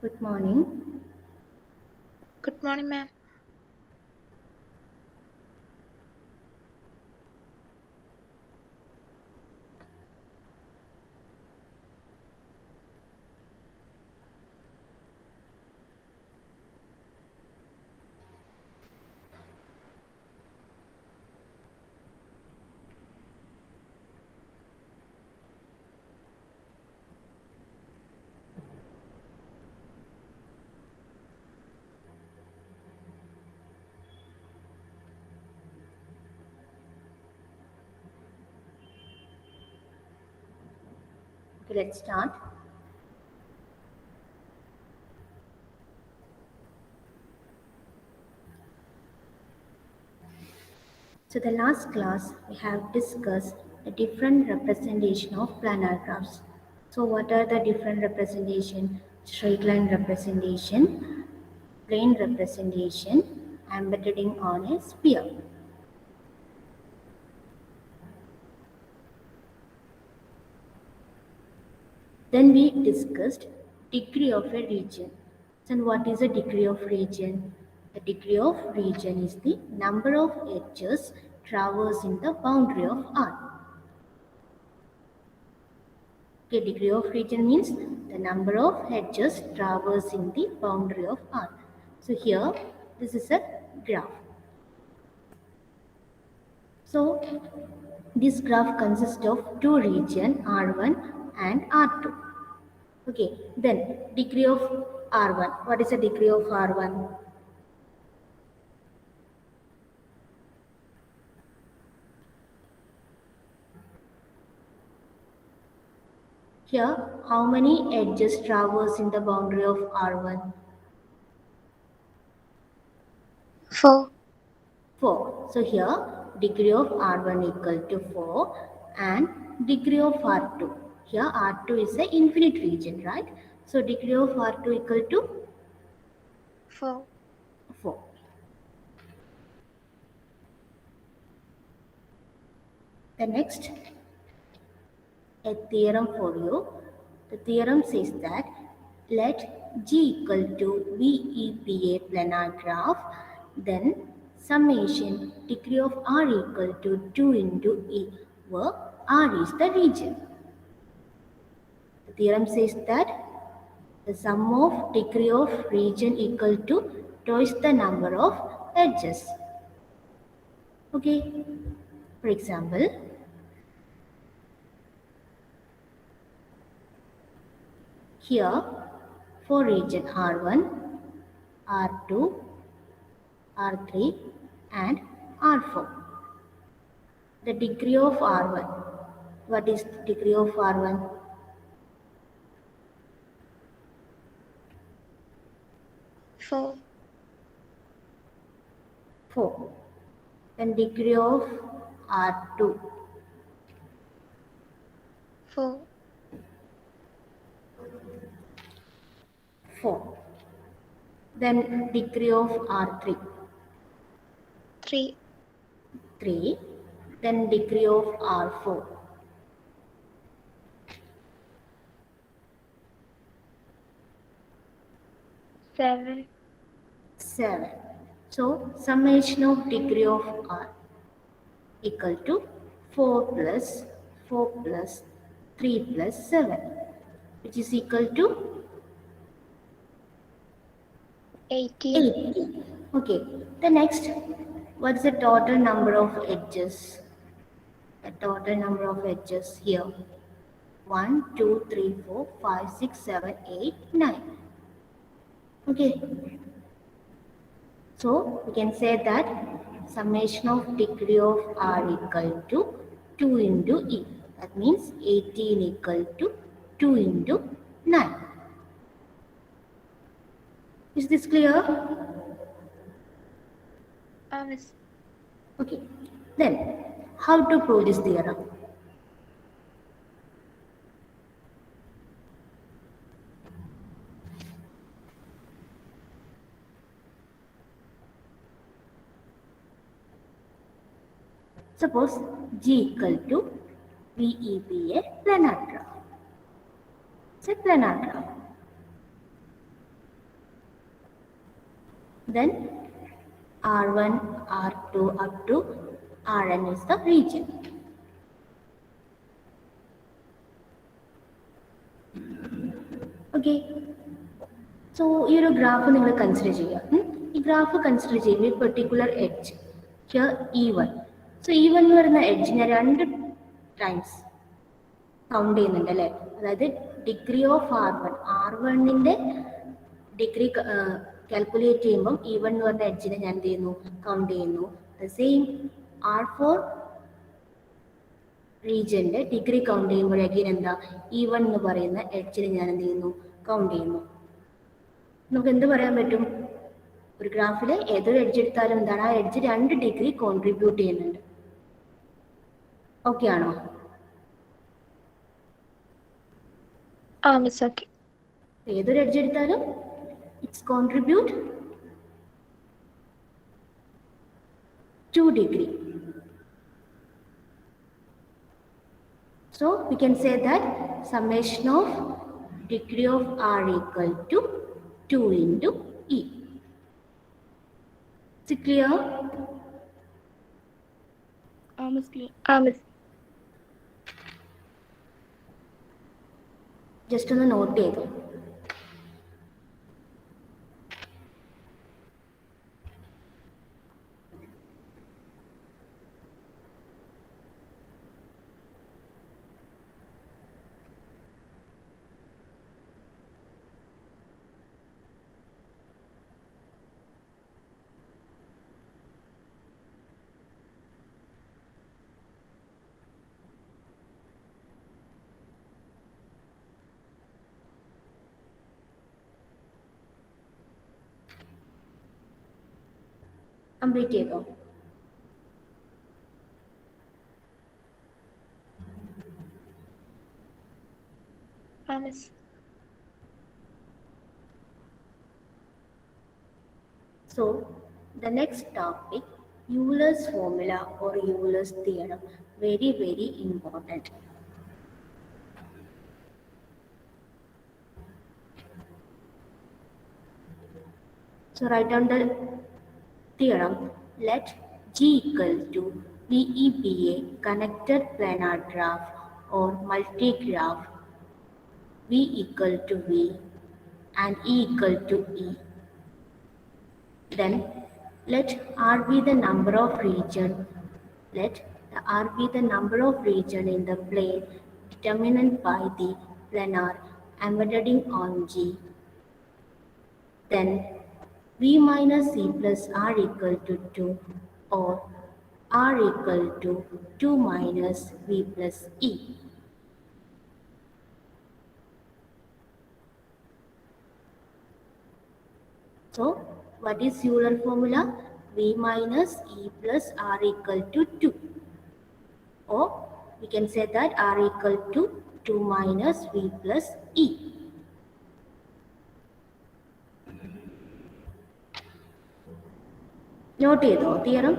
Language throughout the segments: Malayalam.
Good morning. Good morning, ma'am. Okay, let's start. So the last class we have discussed the different representation of planar graphs. So what are the different representation? Straight line representation, plane representation, embedding on a sphere. Then we discussed degree of a region. And what is a degree of region? The degree of region is the number of edges traversing the boundary of R. Okay, degree of region means the number of edges traversing the boundary of R. So here, this is a graph. So this graph consists of two regions R1 and R2. Okay, then degree of R1. What is the degree of R1? Here, how many edges traverse in the boundary of R1? 4. 4. So here, degree of R1 equal to 4 and degree of R2. Here, R2 is the infinite region, right? So degree of R2 equal to 4. 4. The next, a theorem for you. The theorem says that let G equal to VEPA planar graph, then summation degree of R equal to 2 into E, where R is the region. The theorem says that the sum of degree of region equal to twice the number of edges. Okay, for example, here for region R1, R2, R3 and R4. The degree of R1. What is the degree of R1? 4. 4. Then degree of R2. 4. 4. Then degree of R3. 3. 3. Then degree of R4. 7. 7. So summation of degree of R equal to 4 plus 4 plus 3 plus 7, which is equal to 18. 80. Okay. The next, what's the total number of edges? The total number of edges here. 1, 2, 3, 4, 5, 6, 7, 8, 9. Okay. So we can say that summation of degree of R equal to 2 into E. That means 18 equal to 2 into 9. Is this clear? Miss. Okay. Then, how to prove this theorem? Suppose G equal to VEPA planar graph. It's a planar graph. Then R1, R2 up to Rn is the region. Okay. So ഈ ഒരു ഗ്രാഫ് നിങ്ങൾ കൺസിഡർ ചെയ്യുക. ഈ ഗ്രാഫ് കൺസിഡർ ചെയ്യുമ്പോൾ ഈ particular edge here E1. So E1 എന്ന് പറയുന്ന എഡ്ജിനെ 2 ടൈംസ് കൗണ്ട് ചെയ്യുന്നുണ്ട് അല്ലേ? അതായത് ഡിഗ്രി ഓഫ് R1ന്റെ ഡിഗ്രി കാൽക്കുലേറ്റ് ചെയ്യുമ്പം E1 എന്ന് പറഞ്ഞ എഡ്ജിനെ ഞാൻ എന്ത് ചെയ്യുന്നു, കൗണ്ട് ചെയ്യുന്നു. സെയിം R4 റീജിയന്റെ ഡിഗ്രി കൗണ്ട് ചെയ്യുമ്പോൾ അഗെയിൻ എന്താ, E1 എന്ന് പറയുന്ന എഡ്ജിനെ ഞാൻ എന്ത് ചെയ്യുന്നു, കൗണ്ട് ചെയ്യുന്നു. നമുക്ക് എന്ത് പറയാൻ പറ്റും, ഒരു ഗ്രാഫിൽ ഏതൊരു എഡ്ജ് എടുത്താലും എന്താണ്, ആ എഡ്ജ് 2 ഡിഗ്രി കോൺട്രിബ്യൂട്ട് ചെയ്യുന്നുണ്ട്. ഓക്കെ ആണോ? Miss okay. ഏതൊരു എഡ്ജ് എടുത്താലും it's contribute 2 degree. So we can say that summation of degree of R equal to 2 into E. Is it clear? Miss clear. Miss. Just on the note ചെയ്തു. കംപ്ലീറ്റ് ചെയ്തോ? Miss. So the next topic, Euler's formula or Euler's theorem, very very important. So write down the theorem. Let G equal to VE be a connected planar graph or multigraph, V equal to V and E equal to E. Then let R be the number of region. Let the R be the number of region in the plane determined by the planar embedding on G. Then V minus C plus R equal to 2 or R equal to 2 minus V plus E. So what is Euler formula? V minus E plus R equal to 2, or we can say that R equal to 2 minus V plus E. Note ചെയ്തോ theorem?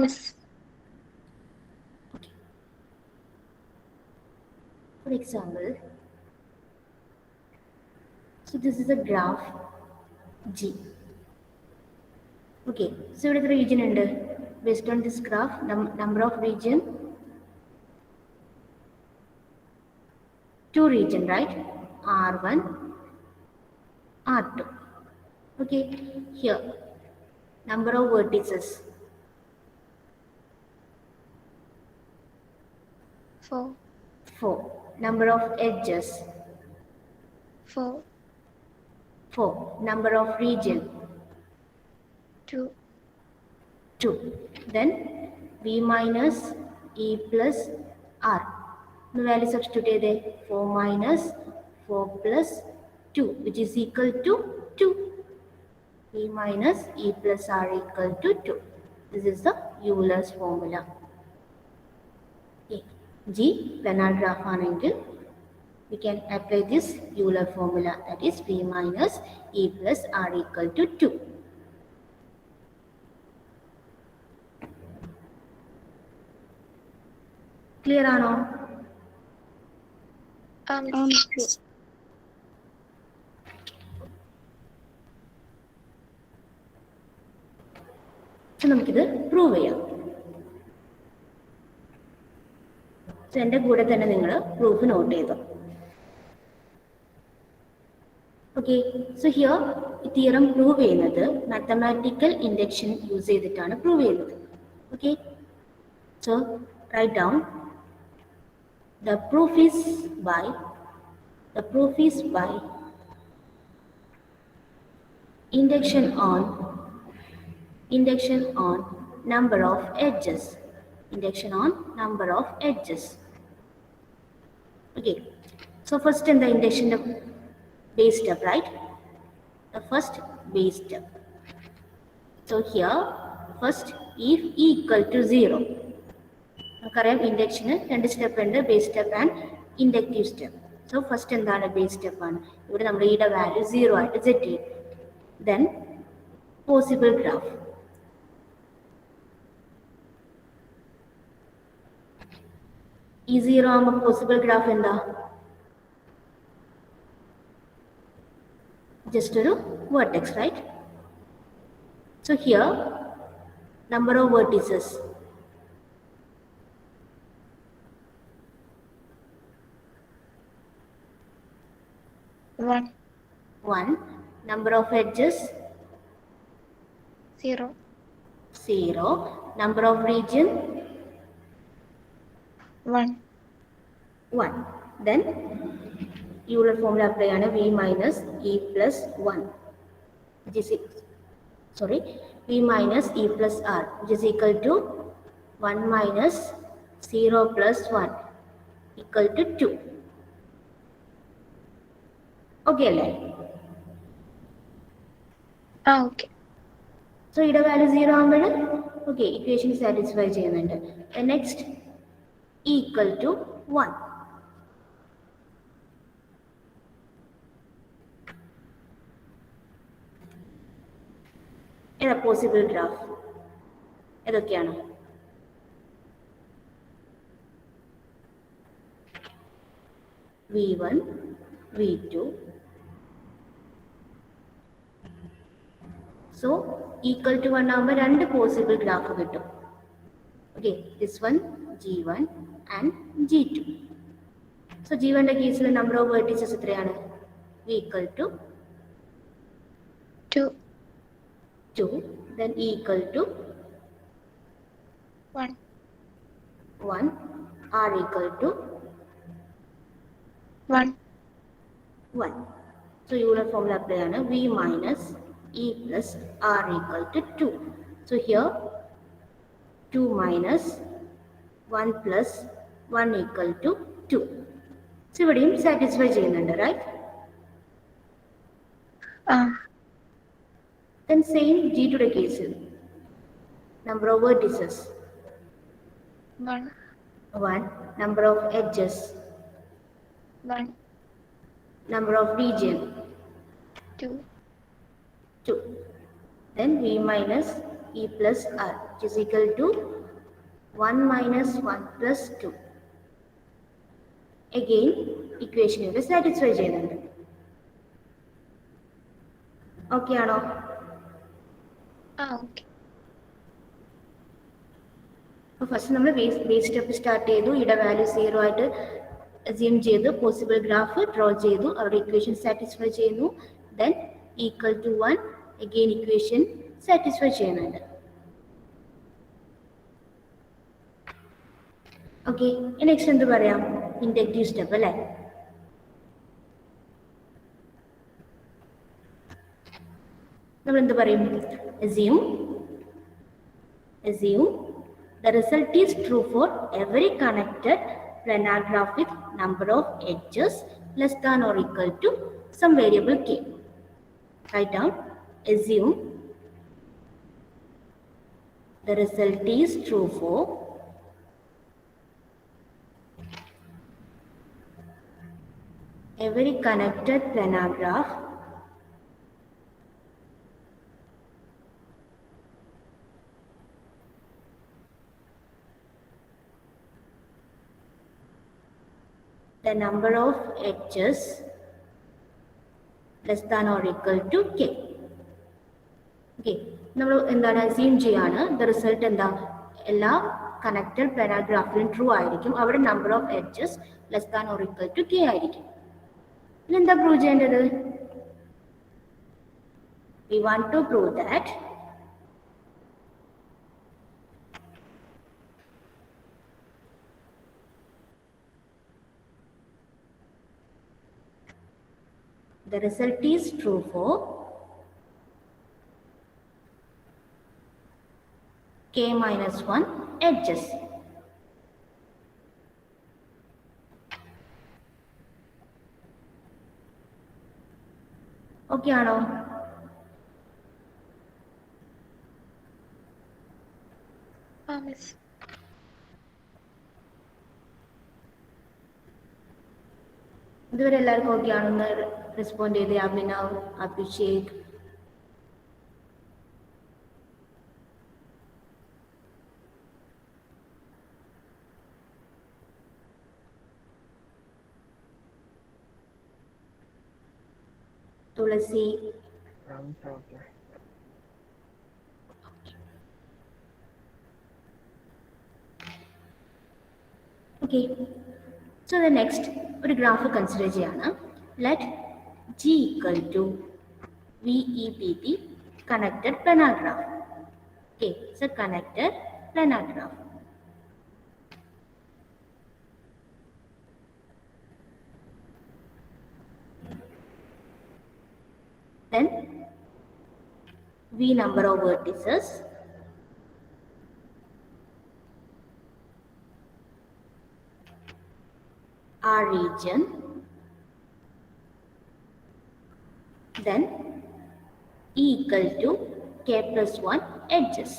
Miss. For example, so this is a graph G. Okay, so ഇവിടെ എത്ര region ഉണ്ട്? Based on this graph, number of region, 2 region, right? R1, R2. Okay, here number of vertices, 4. 4. Number of edges, 4. 4. Number of region, 2. 2. Then V minus E plus R. The value substitute ചെയ്തേ, 4 minus 4 plus 2, which is equal to 2. V minus E plus R equal to 2. This is the Euler's formula. Okay. G planar graph ആണെങ്കിൽ we can apply this Euler formula, that is V minus E plus R equal to 2. Clear ആണോ? Miss. So നമുക്കിത് പ്രൂവ് ചെയ്യാം. സോ എൻ്റെ കൂടെ തന്നെ നിങ്ങൾ പ്രൂഫ് നോട്ട് ചെയ്തു. ഓക്കെ, സോ ഹിയർ ഈ തിയറം പ്രൂവ് ചെയ്യുന്നത് മാത്തമാറ്റിക്കൽ ഇൻഡക്ഷൻ യൂസ് ചെയ്തിട്ടാണ് പ്രൂവ് ചെയ്യുന്നത്. Okay, so write down the proof is by induction on number of edges. Okay, so first in the induction base step, right? The first base step. So here first if E equal to 0, നമുക്കറിയാം ഇൻഡക്ഷന് രണ്ട് സ്റ്റെപ്പ് ഉണ്ട്, base step and inductive step. So first എന്താണ്? ബേസ് സ്റ്റെപ്പ് ആണ്. ഇവിടെ നമ്മൾ ഈയുടെ വാല്യൂ 0 ആയിട്ട് സെറ്റ് ചെയ്യും. Then possible graph. ഈ 0 ആകുമ്പോൾ പോസിബിൾ ഗ്രാഫ് എന്താ? ജസ്റ്റ് ഒരു vertex, right? So here number of vertices 1. Number of edges 0. Number of region 1. Then Euler formula apply ആണ് V minus E plus 1 which is V minus E plus R which is equal to 1 minus 0 plus 1 equal to 2. Okay അല്ലേ? Okay. സോ ഇവിടെ വാല്യൂ 0 ആകുമ്പോൾ ഓക്കെ ഇക്വേഷൻ സാറ്റിസ്ഫൈ ചെയ്യുന്നുണ്ട്. Next equal to 1. ഏതാ പോസിബിൾ ഗ്രാഫ്? ഏതൊക്കെയാണ്? V1, V2. So equal to 1 ആകുമ്പോൾ രണ്ട് പോസിബിൾ ഗ്രാഫ് കിട്ടും. Okay, this one G1 and G2. So G1ന്റെ കേസിൽ നമ്പർ ഓഫ് വെർട്ടിസസ് എത്രയാണ്? V equal to 2. Then E equal to 1. R equal to 1. So Euler formula apply ആണ് V minus E plus R equal to 2. So here 2 minus 1 plus 1 equal to 2. So ഇവിടെയും സാറ്റിസ്ഫൈ ചെയ്യുന്നുണ്ട്, റൈറ്റ്? Then same G2യുടെ കേസിൽ number of vertices 1. Number of edges 1. Number of region 2. Then V minus E plus R which is equal to 1 minus 1 plus 2. Again equation ഇവിടെ സാറ്റിസ്ഫൈ ചെയ്യുന്നുണ്ട്. ഓക്കെ ആണോ? Okay. അപ്പോൾ ഫസ്റ്റ് നമ്മൾ ബേസ് സ്റ്റെപ്പ് സ്റ്റാർട്ട് ചെയ്തു. ഇവിടെ വാല്യൂ 0 ആയിട്ട് അസ്യൂം ചെയ്തു, പോസിബിൾ ഗ്രാഫ് ഡ്രോ ചെയ്തു, അവിടെ ഇക്വേഷൻ സാറ്റിസ്ഫൈ ചെയ്യുന്നു. Then equal to 1 again equation satisfy ചെയ്യുന്നുണ്ട്. ഓക്കെ, നെക്സ്റ്റ് എന്ത് പറയാം? ഇൻഡക്റ്റീവ് സ്റ്റെപ്പ് അല്ലേ? നമ്മൾ എന്ത് പറയും? assume the result is true for every connected planar graph with number of edges less than or equal to some variable k. Write down, assume the result is true for every connected planar graph the number of edges less than or equal to k. Okay, നമ്മൾ എന്താണ് അസ്യൂം ചെയ്യാണ് ദ റിസൾട്ട് എന്താ, എല്ലാ കണക്റ്റഡ് പ്ലാനർ ഗ്രാഫിലും ട്രൂ ആയിരിക്കും, അവിടെ number of edges less than or equal to K ആയിരിക്കും. ഇനി എന്താ പ്രൂവ് ചെയ്യേണ്ടത്? We want to prove that the result is true for k minus 1 edges. Okay ആണോ? മിസ്. ഇതുവരെ എല്ലാവർക്കും ഓക്കെ ആണെന്ന് റെസ്പോണ്ട് ചെയ്തേ? Abhinav, Abhishek, Tulasi. Okay, so the next ഒരു ഗ്രാഫ് കൺസിഡർ ചെയ്യാണ്. Let G equal to V E P T connected planar graph. Okay, so connected planar graph. Then v number of vertices R region, then E equal to k plus 1 edges.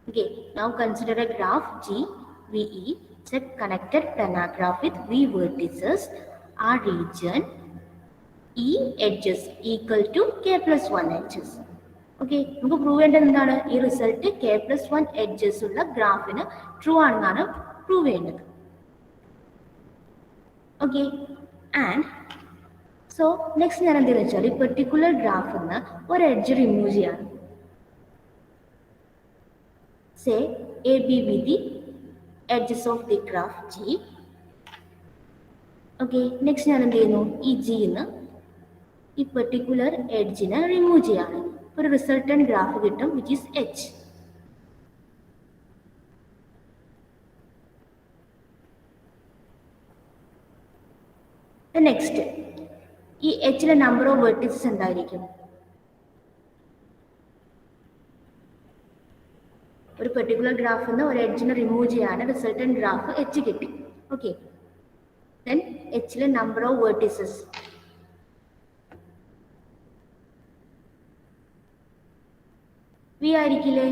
Okay, now consider a graph G VE. It's a connected planar graph with V vertices, R region, E edges equal to k plus 1 edges. Okay, നമുക്ക് പ്രൂവ് ചെയ്യേണ്ടത് എന്താണ്? ഈ റിസൾട്ട് k plus 1 edges ഉള്ള ഗ്രാഫിന് ട്രൂ ആണെന്നാണ് പ്രൂവ് ചെയ്യേണ്ടത്. ഓക്കെ, ആൻഡ് സോ നെക്സ്റ്റ് ഞാൻ എന്തെന്ന് വെച്ചാൽ ഈ പെർട്ടിക്കുലർ ഗ്രാഫിൽ നിന്ന് ഒരു എഡ്ജ് റിമൂവ് ചെയ്യാണ്. Say A B be the edges of the graph G. Okay, next ഞാൻ എന്ത് ചെയ്യുന്നു? ഈ ജിന്ന് ഈ പെർട്ടിക്കുലർ എഡ്ജിനെ റിമൂവ് ചെയ്യാണ്. ഒരു റിസൾട്ടൻ ഗ്രാഫ് കിട്ടും വിച്ച് ഈസ് എച്ച്. നെക്സ്റ്റ് ഈ എച്ചിലെ നമ്പർ ഓഫ് വെർട്ടിസസ് എന്തായിരിക്കും? ഒരു പെർട്ടിക്കുലർ ഗ്രാഫിൽ നിന്ന് ഒരു എഡ്ജിനെ റിമൂവ് ചെയ്യാണ്, റിസൾട്ടൻ ഗ്രാഫ് എച്ച് കിട്ടി. ഓക്കെ, ദെൻ എച്ചിലെ നമ്പർ ഓഫ് വെർട്ടിസസ് വി ആയിരിക്കില്ലേ?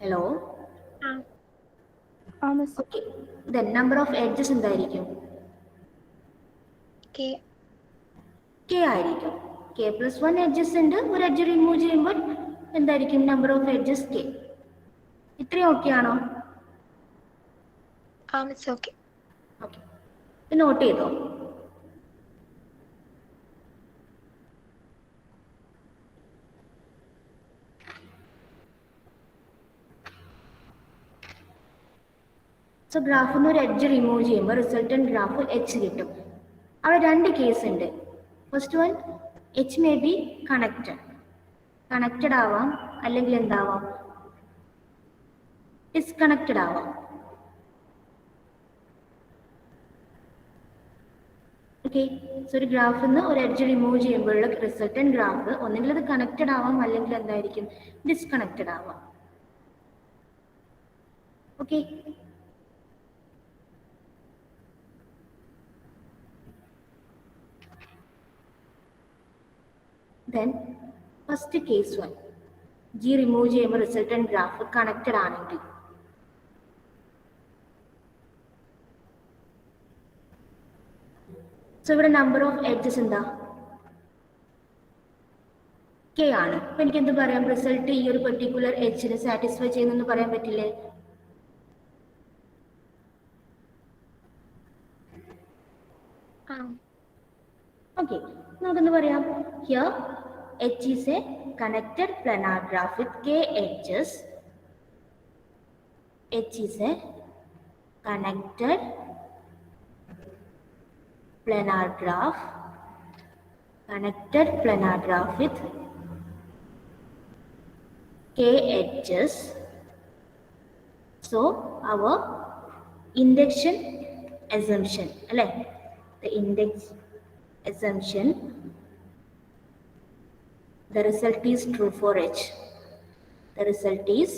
Hello, okay, then number of edges എന്തായിരിക്കും? കെ ആയിരിക്കും. കെ പ്ലസ് 1 എഡ്ജസ് ഉണ്ട്, ഒരു എഡ്ജ് റിമൂവ് ചെയ്യുമ്പോൾ എന്തായിരിക്കും നമ്പർ ഓഫ് എഡ്ജസ്? കെ. ഇത്രയും ഓക്കെ ആണോ? ഓക്കെ, നോട്ട് ചെയ്തോ? സോ ഗ്രാഫിൽ നിന്ന് ഒരു എഡ്ജ് റിമൂവ് ചെയ്യുമ്പോൾ റിസൾട്ടൻ ഗ്രാഫ് എച്ച് കിട്ടും. അവിടെ രണ്ട് കേസ് ഉണ്ട്. First one, H may be connected ആവാം, അല്ലെങ്കിൽ എന്താവാം, ഡിസ്കണക്റ്റഡ് ആവാം. ഓക്കെ, സോ ഒരു ഗ്രാഫിൽ നിന്ന് ഒരു എഡ്ജ് റിമൂവ് ചെയ്യുമ്പോഴുള്ള റിസൾട്ടൻ ഗ്രാഫ് ഒന്നെങ്കിൽ അത് കണക്റ്റഡ് ആവാം, അല്ലെങ്കിൽ എന്തായിരിക്കും, ഡിസ്കണക്റ്റഡ് ആവാം. Okay, then first case 1, G remove ചെയ്യുമ്പോൾ റിസൾട്ടൻ ഗ്രാഫ് കണക്റ്റഡ് ആണെങ്കിൽ സോ ഇവിടെ നമ്പർ ഓഫ് എഡ്ജസ് എന്താ? കെ ആണ്. അപ്പൊ എനിക്ക് എന്ത് പറയാം? റിസൾട്ട് ഈ ഒരു പെർട്ടിക്കുലർ എഡ്ജിനെ സാറ്റിസ്ഫൈ ചെയ്യുന്നെന്ന് പറയാൻ പറ്റില്ലേ? ഓക്കെ, നമുക്കെന്ത് പറയാം? Here H is A connected planar graph with K edges. H is a connected planar graph with k edges. So our induction assumption, the index assumption, the result is true for H. The result is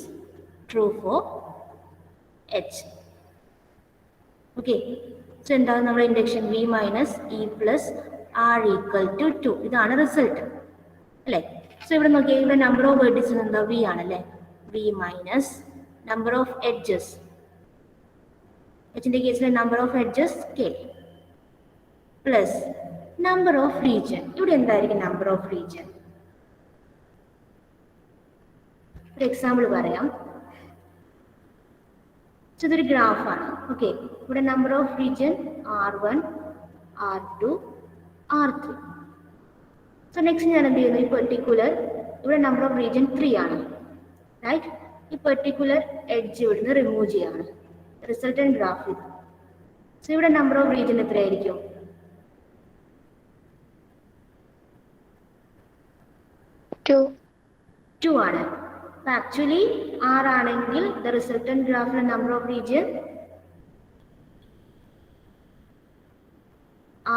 true for H. Okay, so എന്താണ് നമ്മുടെ induction? V minus E plus R equal to 2. ഇതാണ് റിസൾട്ട് അല്ലേ? സോ ഇവിടെ നോക്കിയാൽ ഇവിടെ നമ്പർ ഓഫ് വെർട്ടിസസ് എന്താ? V ആണല്ലേ. V minus number of edges, എച്ചിന്റെ കേസിലെ number of edges K plus number of region. ഇവിടെ എന്തായിരിക്കും നമ്പർ ഓഫ് റീജിയൻ? ഒരു എക്സാമ്പിൾ പറയാം. ഇതൊരു ഗ്രാഫാണ്. ഓക്കെ, ഇവിടെ number of region R1, R2, R3. So next ഞാൻ എന്ത് ചെയ്യുന്നു? ഈ പെർട്ടിക്കുലർ ഇവിടെ നമ്പർ ഓഫ് റീജിയൻ 3 ആണ്, റൈറ്റ്? ഈ പെർട്ടിക്കുലർ എഡ്ജ് ഇവിടുന്ന് റിമൂവ് ചെയ്യാണ്. റിസൾട്ടന്റ് ഗ്രാഫ് ഇത്. സോ ഇവിടെ നമ്പർ ഓഫ് റീജിയൻ എത്രയായിരിക്കും? 2 ആണ്. ആക്ച്വലി R ആണെങ്കിൽ the resultant ഗ്രാഫിലെ number of region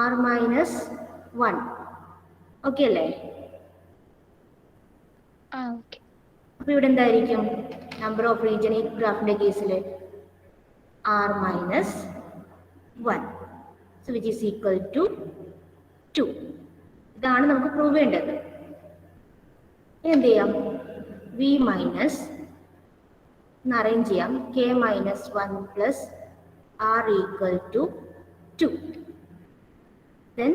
R minus 1. Okay അല്ലേ? അപ്പൊ ഇവിടെ എന്തായിരിക്കും നമ്പർ ഓഫ് റീജിയൻ ഈ ഗ്രാഫിന്റെ കേസിൽ? R minus 1. So which is equal to 2. ഇതാണ് നമുക്ക് പ്രൂവ് ചെയ്യേണ്ടത്. എന്ത് ചെയ്യാം? V മൈനസ് അറേഞ്ച് ചെയ്യാം. K minus 1 plus R equal to 2. Then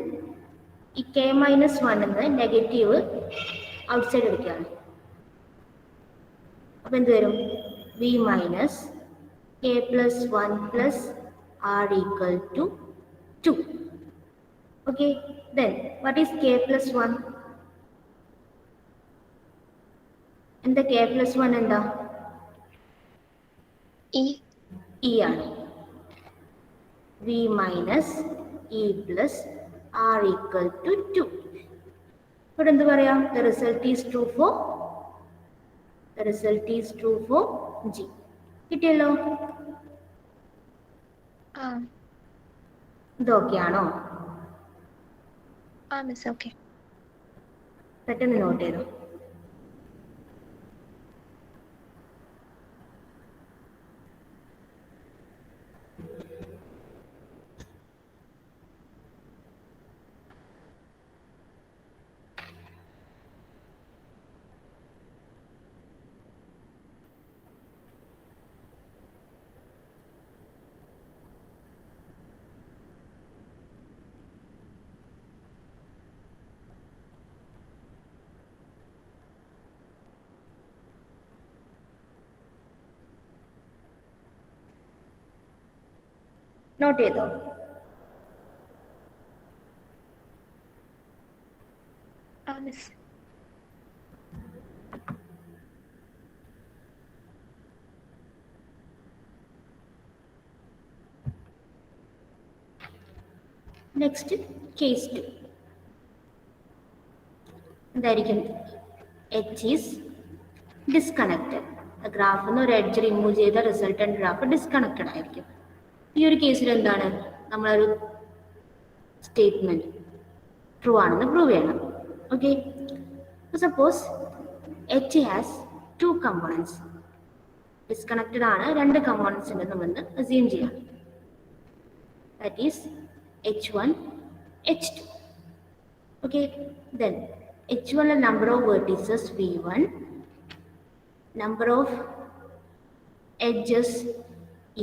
ഈ K മൈനസ് 1 എന്ന് നെഗറ്റീവ് ഔട്ട് സൈഡ് എടുക്കുകയാണ്. അപ്പൊ എന്ത് വരും? V minus K plus 1 plus R equal to 2. Okay, then what is K plus 1? എന്താ K പ്ലസ് 1 എന്താ? ഇ ആണ്. V minus E plus R equal to 2. ഇവിടെ എന്ത് പറയാം? The result is true for G. കിട്ടിയല്ലോ? ഇതൊക്കെയാണോ? പെട്ടെന്ന് നോട്ട് ചെയ്തോ. നോട്ട് ചെയ്തോ? നെക്സ്റ്റ് കേസ് 2 എന്തായിരിക്കും? H is disconnected. ഗ്രാഫിൽ നിന്ന് ഒരു എഡ്ജ് റിമൂവ് ചെയ്ത റിസൾട്ടന്റ് ഗ്രാഫ് ഡിസ്കണക്റ്റഡ് ആയിരിക്കും. ഈ ഒരു കേസിൽ എന്താണ്? നമ്മളൊരു സ്റ്റേറ്റ്മെന്റ് ട്രൂ ആണെന്ന് പ്രൂവ് ചെയ്യണം. Okay, suppose H has 2 components. Disconnected ആണ്, 2 കമ്പോണൻസ് ഉണ്ട് നമ്മളെന്ന് അസ്യൂം ചെയ്യാം. That is H1, H2. Okay, then H1 is number of vertices V1, number of edges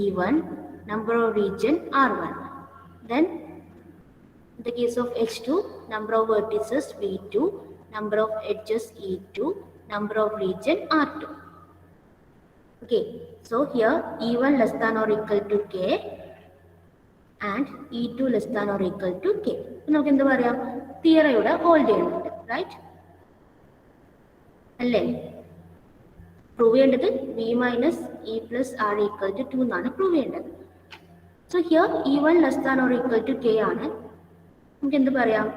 E1, number of region R1. Then In the case of H2, number of vertices V2, number of edges E2, number of region R2. Okay, so here E1 less than or equal to K and E2 less than or equal to K. നമുക്ക് എന്ത് പറയാം, തിയറം ഇവിടെ ഹോൾഡ് ചെയ്യുന്നുണ്ട്, റൈറ്റ് അല്ലേ? പ്രൂവ് ചെയ്യേണ്ടത് V minus E plus R equal to 2 എന്നാണ് പ്രൂവ് ചെയ്യേണ്ടത്. So here E1 less than or equal to K ആണ്. നമുക്ക് എന്ത് പറയാം,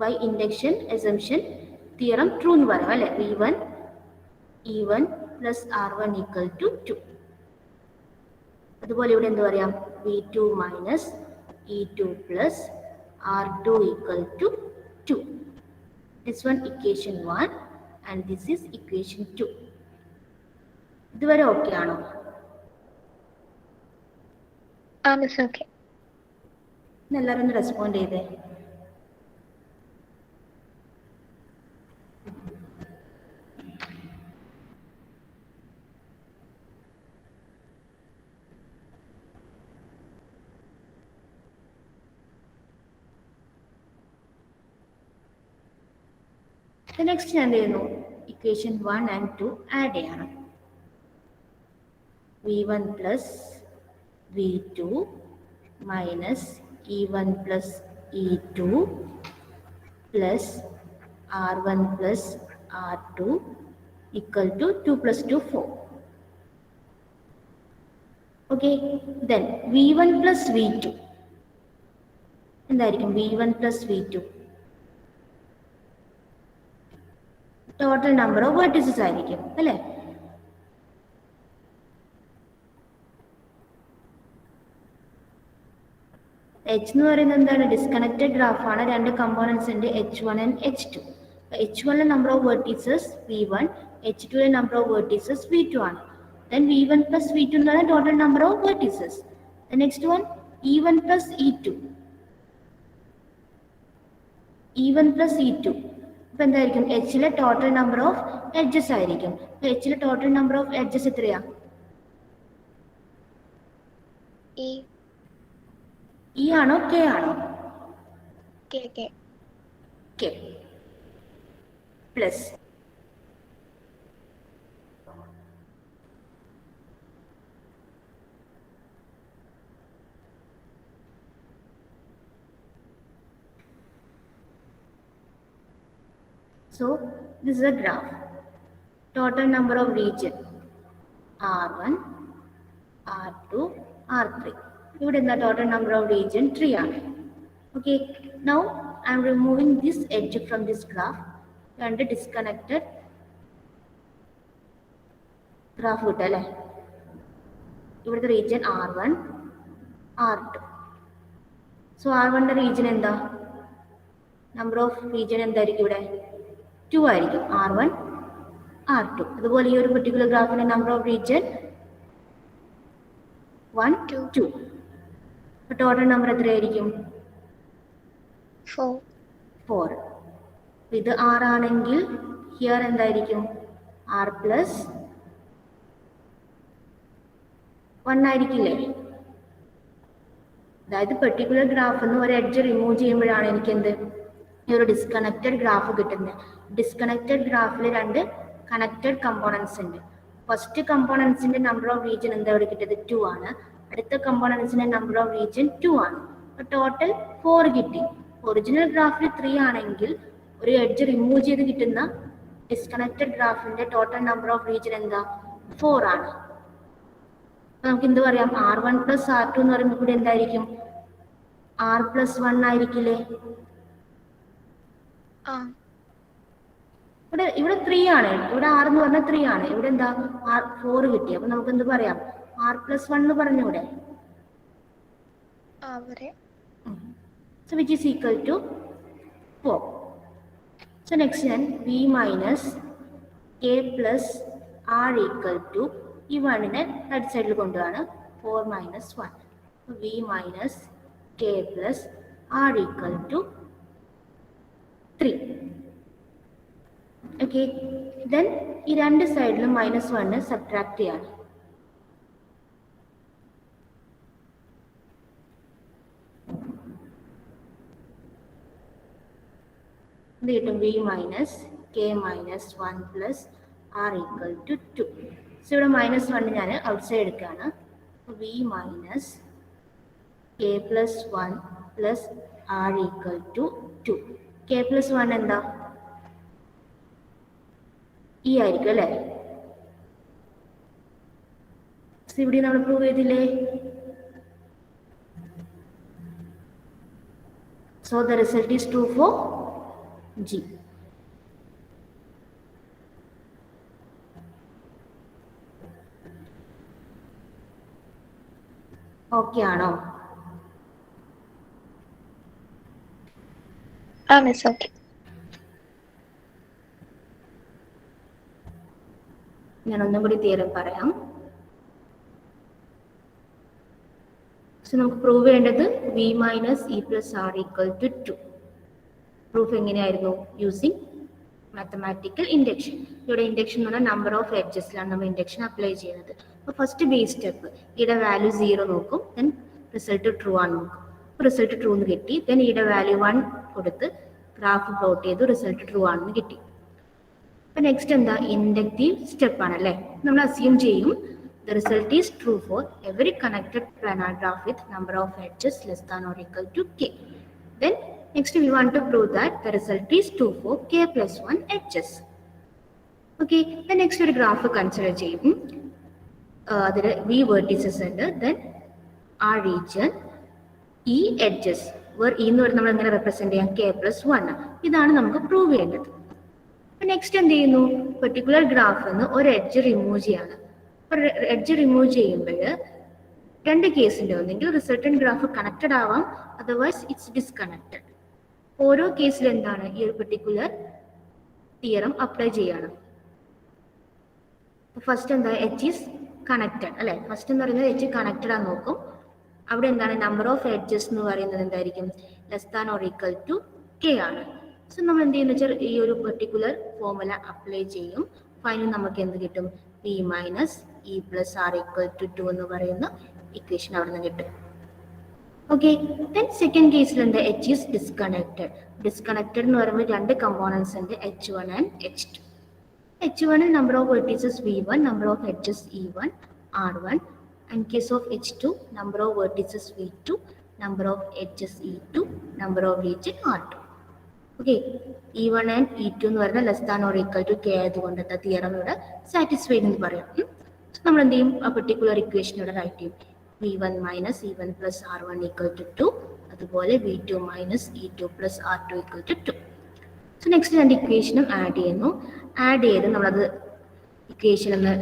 by induction assumption theorem true എന്ന് പറയാം അല്ലെ? V1 E1 plus R1 equal to 2. അതുപോലെ ഇവിടെ എന്ത് പറയാം, V2 minus E2 plus R2 equal to 2. This one equation 1 and this is equation 2. ഇതുവരെ ഓക്കെ ആണോ? Miss okay. എല്ലാവരും ഒന്ന് റെസ്പോണ്ട് ചെയ്തേ. നെക്സ്റ്റ് ഞാൻ എന്ത് ചെയ്യുന്നു, ഇക്വേഷൻ 1 and 2 ആഡ് ചെയ്യണം. V1 plus V2 minus E1 plus E2 plus R1 plus R2 equal to 2 plus 2 4. Okay, then V1 plus V2 എന്തായിരിക്കും? V1 plus V2 total number of vertices ആയിരിക്കും അല്ലേ? എച്ച് എന്ന് പറയുന്നത് എന്താണ്? ഡിസ്കണക്റ്റഡ് ഗ്രാഫാണ്. രണ്ട് കമ്പോണൻസ് ഉണ്ട്, H1 and H2. H1 number of vertices V1, H2 number of vertices V2 ആണ്. Then V1 plus V2 എന്നാണ് total number of vertices. The next one E1 plus E2. E1 plus E2 ഇപ്പൊ എന്തായിരിക്കും? എച്ചിലെ ടോട്ടൽ നമ്പർ ഓഫ് എഡ്ജസ് ആയിരിക്കും. എച്ചിലെ ടോട്ടൽ നമ്പർ ഓഫ് എഡ്ജസ് എത്രയാ? ഇ ആണോ കെ ആണോ? K plus so this is a graph. Total number of region R1, R2, R3. Here is the total number of region 3 ആണ്. Okay, now I am removing this edge from this graph and disconnected graph കിട്ടല്ലേ? ഇവിടുത്തെ region R1, R2. So R1 ന്റെ region എന്താ? നമ്പർ ഓഫ് region എന്തായിരിക്കും ഇവിടെ? 2 ആയിരിക്കും. R1, R2. അതുപോലെ ഈ ഒരു പെർട്ടിക്കുലർ ഗ്രാഫിന്റെ number of region 1, 2. Total number എത്രയായിരിക്കും? 4. ഇത് R ആണെങ്കിൽ ഹിയർ എന്തായിരിക്കും? R plus 1 ആയിരിക്കില്ലേ? അതായത് പെർട്ടിക്കുലർ ഗ്രാഫ് എന്ന് ഒരു എഡ്ജ് റിമൂവ് ചെയ്യുമ്പോഴാണ് എനിക്ക് എന്ത് ഈ ഒരു ഡിസ്കണക്റ്റഡ് ഗ്രാഫ് കിട്ടുന്നത്. ഡിസ്കണക്റ്റഡ് ഗ്രാഫിൽ രണ്ട് കണക്റ്റഡ് കമ്പോണൻസ് ഉണ്ട്. ഫസ്റ്റ് കമ്പോണൻസിന്റെ നമ്പർ ഓഫ് റീജിയൻ എന്താ ഇവിടെ കിട്ടിയത്? 2 ആണ്. അടുത്ത കമ്പോണൻസിന്റെ നമ്പർ ഓഫ് റീജിയൻ 2 ആണ്. അപ്പൊ ടോട്ടൽ 4 കിട്ടി. ഒറിജിനൽ ഗ്രാഫിൽ 3 ആണെങ്കിൽ ഒരു എഡ്ജ് റിമൂവ് ചെയ്ത് കിട്ടുന്ന ഡിസ്കണക്റ്റഡ് ഗ്രാഫിന്റെ ടോട്ടൽ നമ്പർ ഓഫ് റീജിയൻ എന്താ? 4 ആണ്. അപ്പൊ നമുക്ക് എന്ത് പറയാം? R1 plus R2 എന്ന് പറയുമ്പോൾ കൂടി എന്തായിരിക്കും? R plus 1 ആയിരിക്കില്ലേ? ഇവിടെ 3 ആണ്. ഇവിടെ R എന്ന് പറഞ്ഞാൽ 3 ആണ്. ഇവിടെ എന്താ? 4 കിട്ടി. അപ്പൊ നമുക്ക് എന്ത് പറയാം? R plus 1 എന്ന് പറഞ്ഞൂടെ? So which is equal to 4. So next then V minus K plus R equal to ഈ 1നെ റൈറ്റ് സൈഡിൽ കൊണ്ടുപോവാണ്. 4 minus 1. So V minus K plus R equal to 3. Okay, then ഈ രണ്ട് സൈഡിലും -1 സബ്ട്രാക്ട് ചെയ്യാണ്. എന്ത് കിട്ടും? V minus K minus 1 plus R equal to 2. So ഇവിടെ -1 ഞാൻ ഔട്ട് സൈഡ് എടുക്കുകയാണ്. V minus K plus 1 plus R equal to 2. K plus 1 എന്താ? ഇ ആയിരിക്കും അല്ലേ? ഇവിടെ നമ്മൾ പ്രൂവ് ചെയ്തില്ലേ? So the result is true for G. Okay ആണോ? Miss okay. ഞാൻ ഒന്നും കൂടി തിയറം പറയാം. സോ നമുക്ക് പ്രൂവ് ചെയ്യേണ്ടത് V minus E plus R equal to 2. Proof എങ്ങനെയായിരുന്നു? Using mathematical induction. ഇവിടെ ഇൻഡക്ഷൻ എന്ന് പറഞ്ഞാൽ നമ്പർ ഓഫ് എഡ്ജസിലാണ് നമ്മൾ ഇൻഡക്ഷൻ അപ്ലൈ ചെയ്യുന്നത്. അപ്പോൾ ഫസ്റ്റ് ബേസ് സ്റ്റെപ്പ് ഈയുടെ വാല്യൂ 0 നോക്കും, ദെൻ റിസൾട്ട് ട്രൂ ആണ് നോക്കും. അപ്പോൾ റിസൾട്ട് ട്രൂ എന്ന് കിട്ടി. ദെൻ ഈയുടെ വാല്യൂ 1 കൊടുത്ത് ഗ്രാഫ് പ്ലോട്ട് ചെയ്തു, റിസൾട്ട് ട്രൂ ആണെന്ന് കിട്ടി. അപ്പം നെക്സ്റ്റ് എന്താ? ഇൻഡക്റ്റീവ് സ്റ്റെപ്പ് ആണല്ലേ. നമ്മൾ അസ്യൂം ചെയ്യും the result is true for every connected planar graph with number of edges less than or equal to k. Then next we want to prove that the result is true for k plus 1 edges. Okay, then next ഒരു ഗ്രാഫ് കൺസിഡർ ചെയ്യും. അതിൽ v vertices ഉണ്ട്, then ആ region e edges where e എന്ന് പറയുന്നത് നമ്മൾ എങ്ങനെ റെപ്രസെന്റ് ചെയ്യാം? k plus 1. ഇതാണ് നമുക്ക് പ്രൂവ് ചെയ്യേണ്ടത്. നെക്സ്റ്റ് എന്ത് ചെയ്യുന്നു? പെർട്ടിക്കുലർ ഗ്രാഫിൽ നിന്ന് ഒരു എഡ്ജ് റിമൂവ് ചെയ്യാണ്. എഡ്ജ് റിമൂവ് ചെയ്യുമ്പോൾ രണ്ട് കേസിൻ്റെ ഒന്നെങ്കിൽ റിസൾട്ടന്റ് ഗ്രാഫ് കണക്റ്റഡ് ആവാം, അതർവൈസ് ഇറ്റ്സ് ഡിസ്കണക്റ്റഡ്. ഓരോ കേസിൽ എന്താണ്? ഈ ഒരു പെർട്ടിക്കുലർ തിയറം അപ്ലൈ ചെയ്യണം. ഫസ്റ്റ് എന്താ? എച്ച് ഈസ് കണക്റ്റഡ് അല്ലെ. ഫസ്റ്റ് എന്ന് പറയുന്നത് എച്ച് കണക്റ്റഡ് ആണെന്ന് നോക്കും. അവിടെ എന്താണ്? നമ്പർ ഓഫ് എഡ്ജസ് എന്ന് പറയുന്നത് എന്തായിരിക്കും? Less than or equal to K ആണ്. സോ നമ്മൾ എന്ത് ചെയ്യുന്ന വെച്ചാൽ ഈ ഒരു പെർട്ടിക്കുലർ ഫോർമുല അപ്ലൈ ചെയ്യും. ഫൈനൽ നമുക്ക് എന്ത് കിട്ടും? V minus E plus R equal to 2 എന്ന് പറയുന്ന ഇക്വേഷൻ അവിടെ നിന്ന് കിട്ടും. ഓക്കെ, ദെൻ സെക്കൻഡ് കേസിലുണ്ട് എച്ച് ഈസ് ഡിസ്കണക്റ്റഡ്. ഡിസ്കണക്റ്റഡ് എന്ന് പറയുമ്പോൾ രണ്ട് കമ്പോണൻസ് ഉണ്ട്, H1 and H2. H1 number of vertices V1, number of edges E1, R1. In case of H2, number of vertices V2, number of edges E2, number of region R2. Okay, E1 and E2 എന്ന് പറയുന്നത് less than or equal to K ആയതുകൊണ്ട് തിയറം ഇവിടെ സാറ്റിസ്ഫൈഡ് എന്ന് പറയാം. നമ്മൾ എന്ത് ചെയ്യും? ആ പെർട്ടിക്കുലർ ഇക്വേഷൻ ഇവിടെ റൈറ്റ് ചെയ്യും. V1 minus E1 plus R1 equal to 2, അതുപോലെ V2 minus E2 plus R2 equal to 2. So next രണ്ട് ഇക്വേഷനും ആഡ് ചെയ്യുന്നു. ആഡ് ചെയ്ത് നമ്മളത് ഇക്വേഷൻ ഒന്ന്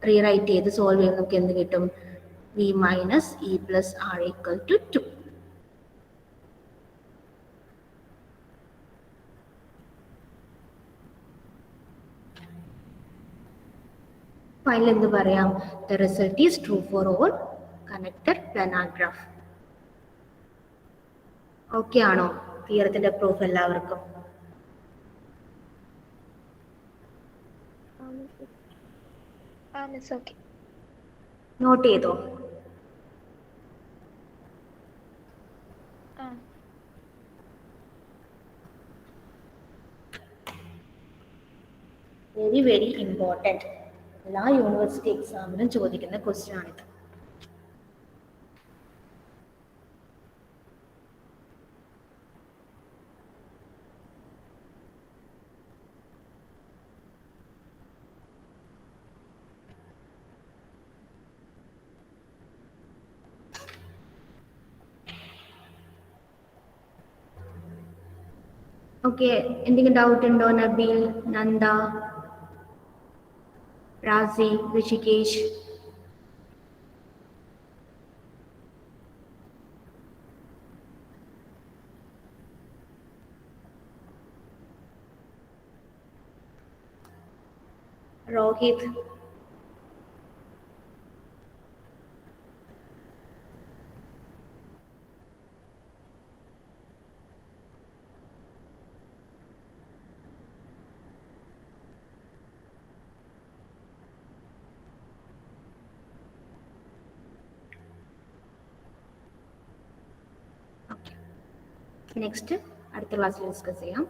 റീറൈറ്റ് ചെയ്ത് സോൾവ് ചെയ്യുമ്പോൾ നമുക്ക് എന്ത് കിട്ടും? V minus E plus R equal to 2. Final എന്ത് പറയാം? The result is true for all connected planar graph. Okay ആണോ? തിയറത്തിന്റെ പ്രൂഫ് എല്ലാവർക്കും നോട്ട് ചെയ്തോ? Very very important. എല്ലാ യൂണിവേഴ്സിറ്റി എക്സാമിനും ചോദിക്കുന്ന ക്വസ്റ്റ്യൻ ആണിത്. ഓക്കെ, എന്തെങ്കിലും ഡൗട്ട് ഉണ്ടോ? നബീൽ, നന്ദ, റാസി, ഋഷികേഷ്? രോഹിത്? നെക്സ്റ്റ് അടുത്ത ക്ലാസ്സിൽ ഡിസ്കസ് ചെയ്യാം.